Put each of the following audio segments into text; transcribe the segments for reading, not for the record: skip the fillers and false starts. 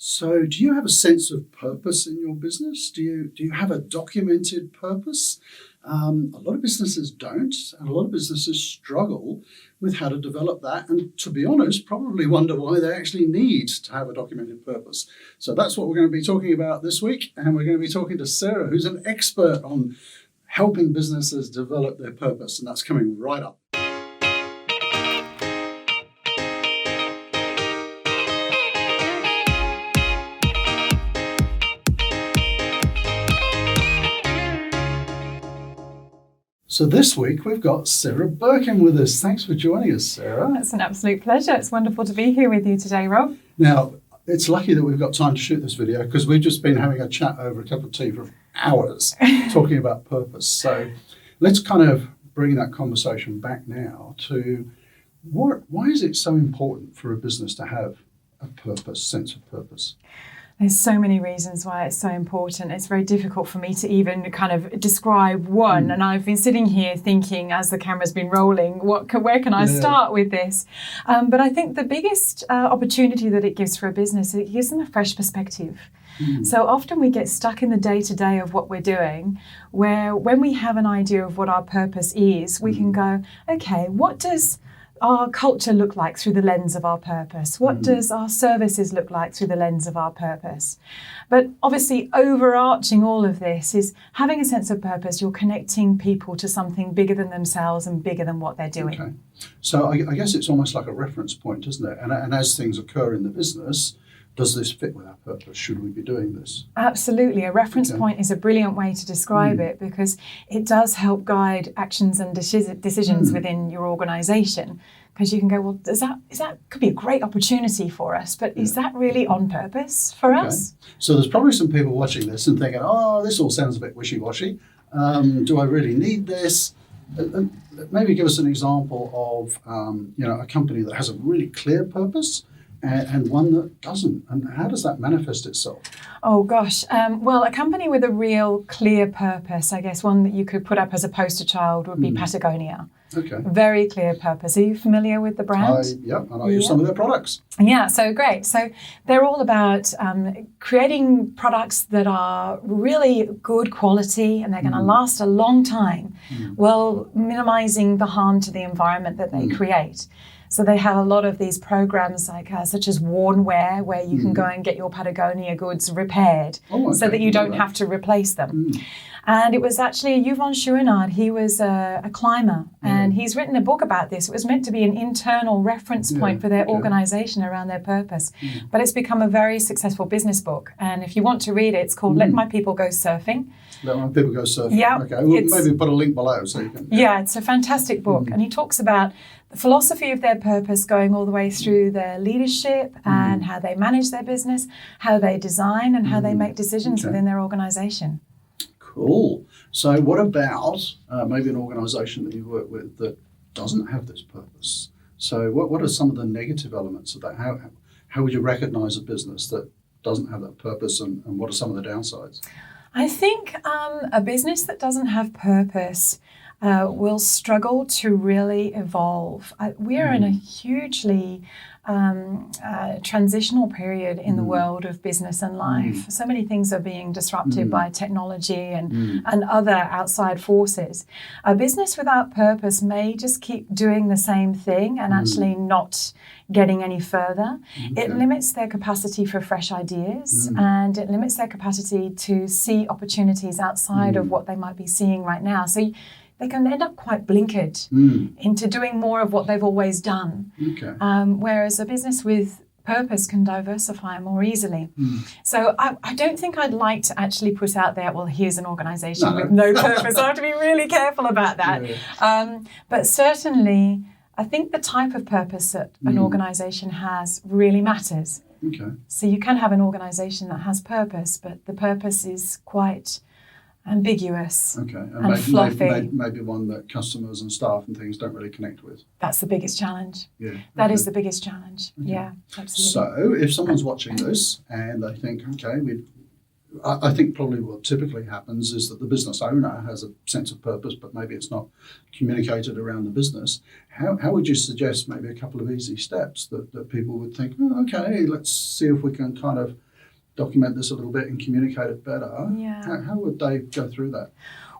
So, do you have a sense of purpose in your business? Do you have a documented purpose? A lot of businesses don't, and a lot of businesses struggle with how to develop that. And to be honest, probably wonder why they actually need to have a documented purpose. So that's what we're going to be talking about this week, and we're going to be talking to Sarah, who's an expert on helping businesses develop their purpose, and that's coming right up. So this week we've got Sarah Birkin with us. Thanks for joining us, Sarah. It's an absolute pleasure. It's wonderful to be here with you today, Rob. Now, it's lucky that we've got time to shoot this video because we've just been having a chat over a cup of tea for hours talking about purpose. So let's kind of bring that conversation back now to why is it so important for a business to have a purpose, sense of purpose? There's so many reasons why it's so important. It's very difficult for me to even kind of describe one. And I've been sitting here thinking, as the camera's been rolling, where can I start with this? But I think the biggest opportunity that it gives for a business, it gives them a fresh perspective. So often we get stuck in the day-to-day of what we're doing, where when we have an idea of what our purpose is, we can go, okay, what does our culture look like through the lens of our purpose? What does our services look like through the lens of our purpose? But obviously overarching all of this is having a sense of purpose. You're connecting people to something bigger than themselves and bigger than what they're doing. Okay. So I guess it's almost like a reference point, isn't it? And as things occur in the business, does this fit with our purpose? Should we be doing this? Absolutely. A reference point is a brilliant way to describe it because it does help guide actions and decisions within your organisation. Because you can go, well, is that could be a great opportunity for us, but is that really on purpose for us? So there's probably some people watching this and thinking, oh, this all sounds a bit wishy-washy. Do I really need this? Maybe give us an example of a company that has a really clear purpose and one that doesn't, and how does that manifest itself? Oh gosh, well, a company with a real clear purpose, I guess one that you could put up as a poster child would be Patagonia. Okay. Very clear purpose. Are you familiar with the brand? And I use some of their products. Yeah, so great. So they're all about creating products that are really good quality and they're going to last a long time, while minimizing the harm to the environment that they create. So they have a lot of these programs such as Wornwear, where you can go and get your Patagonia goods repaired so that you don't have to replace them. And it was actually Yvon Chouinard. He was a climber and he's written a book about this. It was meant to be an internal reference point for their organisation around their purpose. But it's become a very successful business book. And if you want to read it, it's called Let My People Go Surfing. Let My People Go Surfing. Yeah. Okay, well, maybe put a link below so you can... Yeah, it's a fantastic book. And he talks about the philosophy of their purpose going all the way through their leadership and how they manage their business, how they design and how they make decisions within their organisation. Cool. So what about maybe an organisation that you work with that doesn't have this purpose? So what are some of the negative elements of that? How would you recognise a business that doesn't have that purpose and what are some of the downsides? I think a business that doesn't have purpose will struggle to really evolve. We are in a hugely transitional period in the world of business and life. So many things are being disrupted by technology and other outside forces. A business without purpose may just keep doing the same thing and actually not getting any further. It limits their capacity for fresh ideas and it limits their capacity to see opportunities outside of what they might be seeing right now. So they can end up quite blinkered into doing more of what they've always done. Okay. Whereas a business with purpose can diversify more easily. So I don't think I'd like to actually put out there, well, here's an organisation with no purpose. I have to be really careful about that. But certainly, I think the type of purpose that an organisation has really matters. Okay. So you can have an organisation that has purpose, but the purpose is quite ambiguous and fluffy. Maybe one that customers and staff and things don't really connect with. That's the biggest challenge. Yeah. That is the biggest challenge. Okay. Yeah, absolutely. So if someone's watching this and they think, I think probably what typically happens is that the business owner has a sense of purpose, but maybe it's not communicated around the business. How would you suggest maybe a couple of easy steps that people would think, okay, let's see if we can kind of document this a little bit and communicate it better. Yeah. How would they go through that?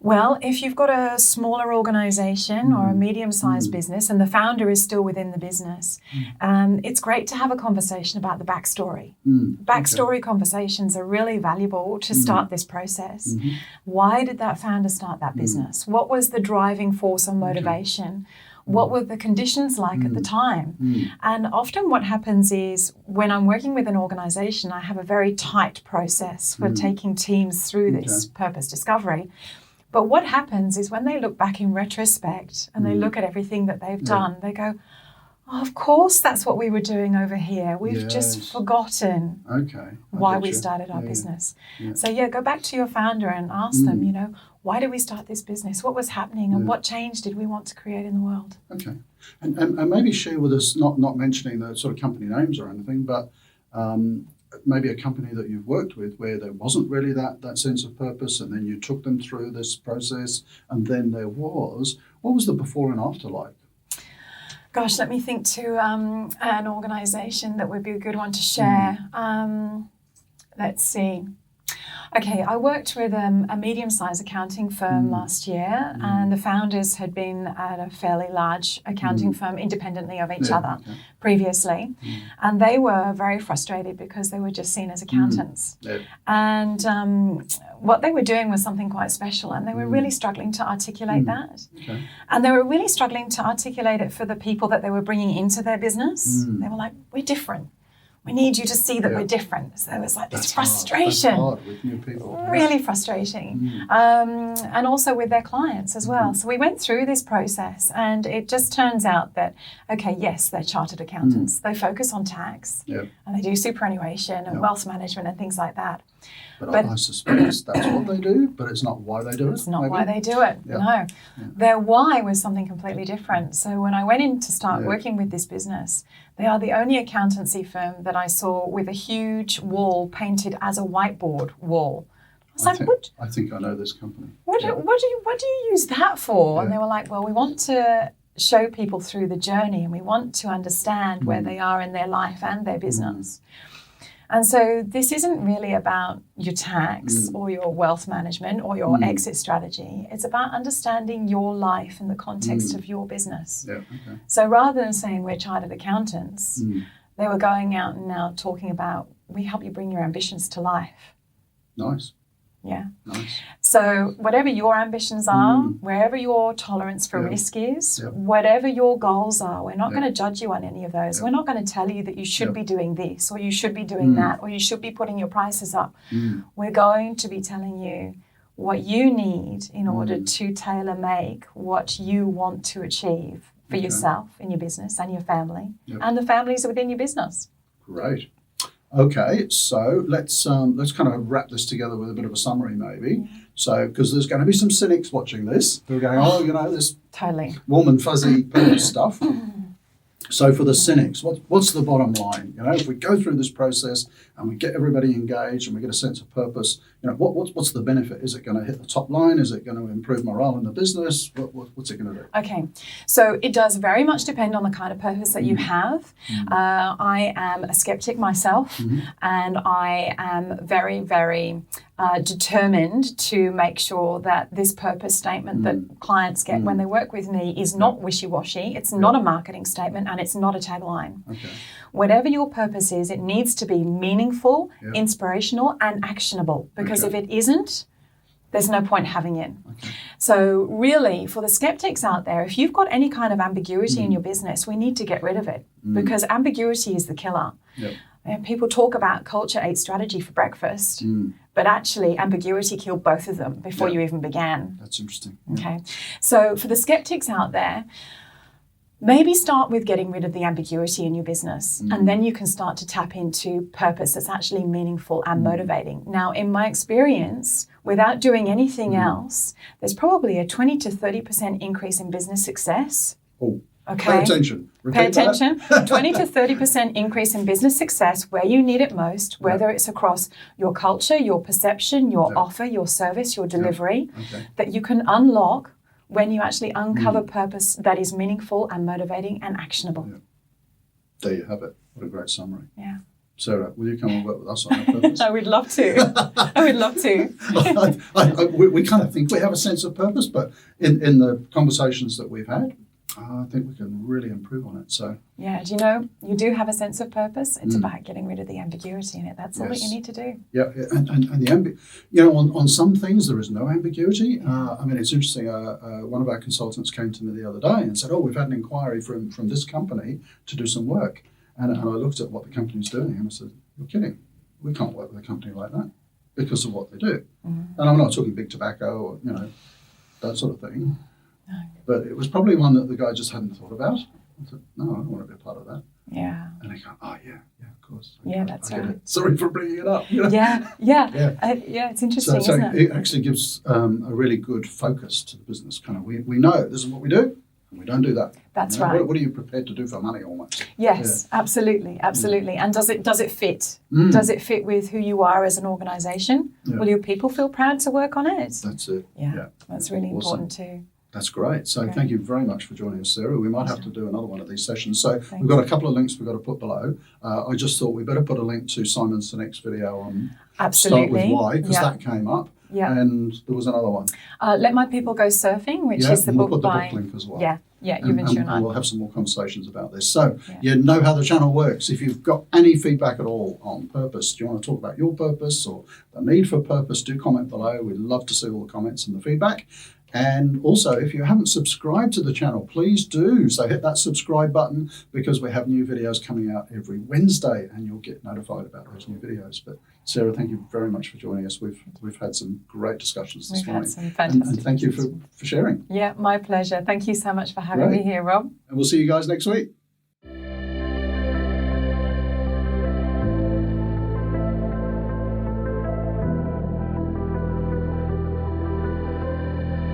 Well, if you've got a smaller organization or a medium-sized business and the founder is still within the business, it's great to have a conversation about the backstory. Backstory conversations are really valuable to start this process. Why did that founder start that business? What was the driving force or motivation? What were the conditions like at the time? And often what happens is when I'm working with an organization, I have a very tight process for taking teams through this purpose discovery. But what happens is when they look back in retrospect and they look at everything that they've done, they go, oh, of course, that's what we were doing over here. We've just forgotten why we started our business. So, go back to your founder and ask them, you know, why did we start this business? What was happening and what change did we want to create in the world? Okay. And maybe share with us, not mentioning the sort of company names or anything, but maybe a company that you've worked with where there wasn't really that sense of purpose, and then you took them through this process, and then there was. What was the before and after like? Gosh, let me think to an organisation that would be a good one to share. Let's see. Okay, I worked with a medium-sized accounting firm last year, and the founders had been at a fairly large accounting firm independently of each other previously, and they were very frustrated because they were just seen as accountants. And what they were doing was something quite special, and they were really struggling to articulate that. And they were really struggling to articulate it for the people that they were bringing into their business. They were like, we're different. We need you to see that we're different. So there was like this frustration. That's hard with new people. Really frustrating. And also with their clients as well. So we went through this process, and it just turns out that, okay, yes, they're chartered accountants. They focus on tax and they do superannuation and wealth management and things like that. But I suspect that's what they do, but it's not why they do it. It's not why they do it, no. Their why was something completely different. So when I went in to start working with this business, they are the only accountancy firm that I saw with a huge wall painted as a whiteboard wall. I think I know this company. What do you use that for? And they were like, well, we want to show people through the journey, and we want to understand where they are in their life and their business. And so this isn't really about your tax or your wealth management or your exit strategy. It's about understanding your life in the context of your business. So rather than saying we're chartered accountants, they were going out and now talking about, we help you bring your ambitions to life. Nice. Yeah. Nice. So whatever your ambitions are, wherever your tolerance for risk is, whatever your goals are, we're not going to judge you on any of those. We're not going to tell you that you should be doing this or you should be doing that or you should be putting your prices up. We're going to be telling you what you need in order to tailor-make what you want to achieve for yourself in your business and your family and the families within your business. Great. Okay, so let's kind of wrap this together with a bit of a summary, maybe. So, because there's going to be some cynics watching this who are going, oh, you know, this warm and fuzzy purpose stuff. So, for the cynics, what's the bottom line? You know, if we go through this process and we get everybody engaged and we get a sense of purpose, you know, what's the benefit? Is it going to hit the top line? Is it going to improve morale in the business? What's it going to do? Okay, so it does very much depend on the kind of purpose that you have. I am a skeptic myself, and I am very, very determined to make sure that this purpose statement that clients get when they work with me is not wishy-washy, it's not a marketing statement, and it's not a tagline. Whatever your purpose is, it needs to be meaningful, inspirational, and actionable, because if it isn't, there's no point having it. So really, for the skeptics out there, if you've got any kind of ambiguity in your business, we need to get rid of it, because ambiguity is the killer. And people talk about culture ate strategy for breakfast, but actually ambiguity killed both of them before you even began. That's interesting. Okay, so for the skeptics out there, maybe start with getting rid of the ambiguity in your business, and then you can start to tap into purpose that's actually meaningful and motivating. Now, in my experience, without doing anything else, there's probably a 20 to 30% increase in business success. Okay. Pay attention. Pay attention. 20 to 30% increase in business success where you need it most, whether it's across your culture, your perception, your offer, your service, your delivery, that you can unlock when you actually uncover purpose that is meaningful and motivating and actionable. There you have it. What a great summary. Yeah. Sarah, will you come and work with us on our purpose? I would love to. I would love to. We kind of think we have a sense of purpose, but in the conversations that we've had, I think we can really improve on it. So yeah, do you know, you do have a sense of purpose. It's about getting rid of the ambiguity in it. That's all that you need to do. Yeah, and the on some things there is no ambiguity. I mean, it's interesting. One of our consultants came to me the other day and said, "Oh, we've had an inquiry from this company to do some work," and I looked at what the company's doing and I said, "You're kidding. We can't work with a company like that because of what they do." And I'm not talking big tobacco or that sort of thing. No. But it was probably one that the guy just hadn't thought about. I said, "No, I don't want to be a part of that." Yeah. And he go, "Oh, yeah, of course." Yeah, that's I get right. it. Sorry for bringing it up. Yeah. It's interesting, So isn't it? it actually gives a really good focus to the business. Kind of, we know this is what we do, and we don't do that. That's right. What are you prepared to do for money, almost? Yes, absolutely. And does it fit? Does it fit with who you are as an organisation? Yeah. Will your people feel proud to work on it? That's it. Yeah. That's really Awesome. important too. That's great. So Great. thank you very much for joining us, Sarah. We might have to do another one of these sessions. So Thanks. we've got a couple of links we've got to put below. I just thought we better put a link to Simon Sinek's video on Absolutely. Start With Why, because Yeah. that came up. Yeah. And there was another one. Let My People Go Surfing, which is the and we'll book put the by... book link as well. Yeah, you've And and we'll have some more conversations about this. So Yeah. you know how the channel works. If you've got any feedback at all on purpose, do you want to talk about your purpose or the need for purpose, do comment below. We'd love to see all the comments and the feedback. And also, if you haven't subscribed to the channel, please do. So hit that subscribe button because we have new videos coming out every Wednesday and you'll get notified about those new videos. But Sarah, thank you very much for joining us. We've had some great discussions this We've morning. had some fantastic And thank you for sharing. Yeah, my pleasure. Thank you so much for having Great. me here, Rob. And we'll see you guys next week.